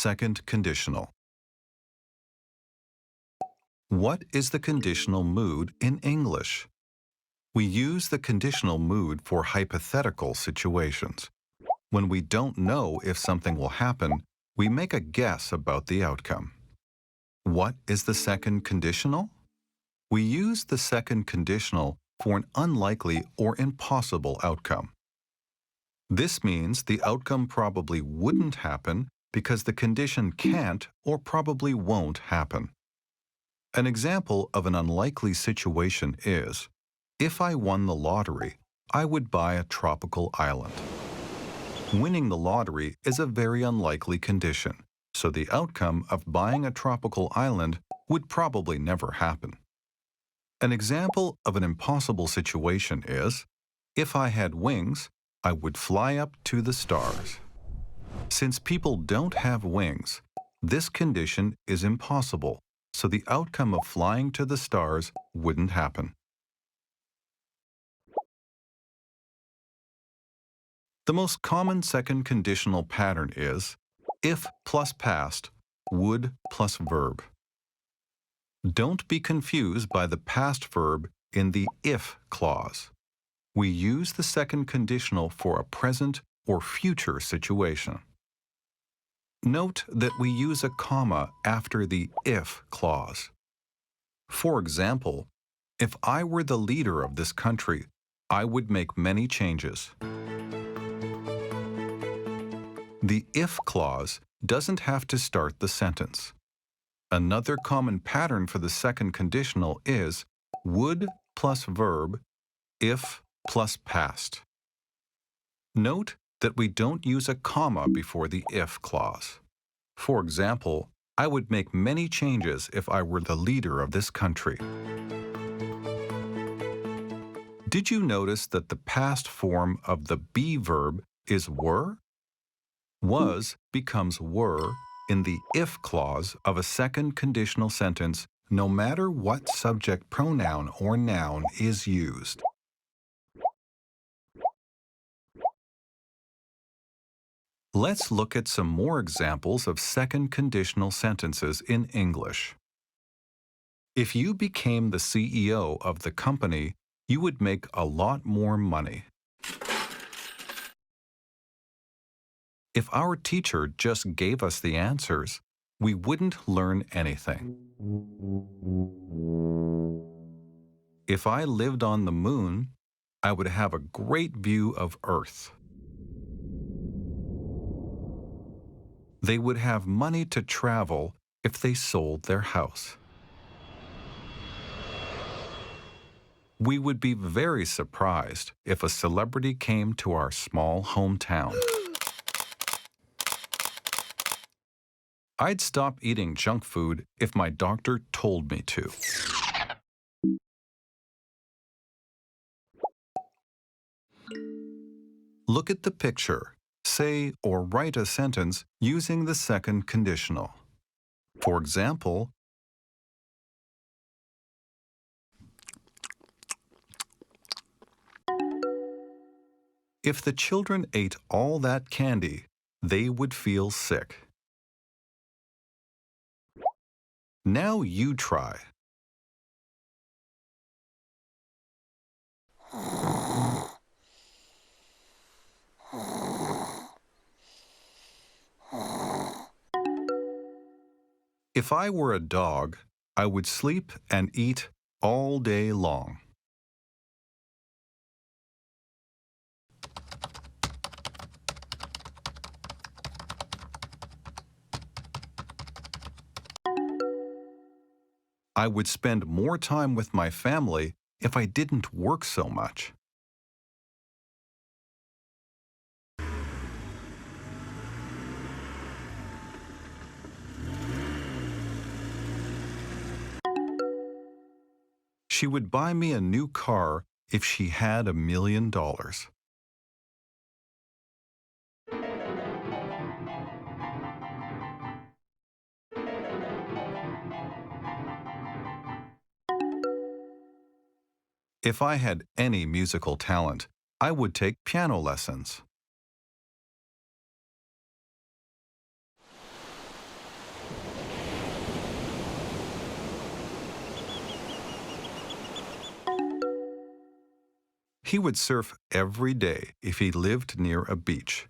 second conditional. What is the conditional mood in English? We use the conditional mood for hypothetical situations. When we don't know if something will happen, we make a guess about the outcome. What is the second conditional? We use the second conditional for an unlikely or impossible outcome. This means the outcome probably wouldn't happen because the condition can't or probably won't happen. An example of an unlikely situation is, if I won the lottery, I would buy a tropical island. Winning the lottery is a very unlikely condition, so the outcome of buying a tropical island would probably never happen. An example of an impossible situation is, if I had wings, I would fly up to the stars. Since people don't have wings, this condition is impossible, so the outcome of flying to the stars wouldn't happen. The most common second conditional pattern is if plus past, would plus verb. Don't be confused by the past verb in the if clause. We use the second conditional for a present or future situation. Note that we use a comma after the if clause. For example, if I were the leader of this country, I would make many changes. The if clause doesn't have to start the sentence. Another common pattern for the second conditional is would plus verb, if plus past. Note that we don't use a comma before the if clause. For example, I would make many changes if I were the leader of this country. Did you notice that the past form of the be verb is were? Was becomes were in the if clause of a second conditional sentence, no matter what subject pronoun or noun is used. Let's look at some more examples of second conditional sentences in English. If you became the CEO of the company, you would make a lot more money. If our teacher just gave us the answers, we wouldn't learn anything. If I lived on the moon, I would have a great view of Earth. They would have money to travel if they sold their house. We would be very surprised if a celebrity came to our small hometown. I'd stop eating junk food if my doctor told me to. Look at the picture. Say or write a sentence using the second conditional. For example, if the children ate all that candy, they would feel sick. Now you try. If I were a dog, I would sleep and eat all day long. I would spend more time with my family if I didn't work so much. She would buy me a new car if she had $1 million. If I had any musical talent, I would take piano lessons. He would surf every day if he lived near a beach.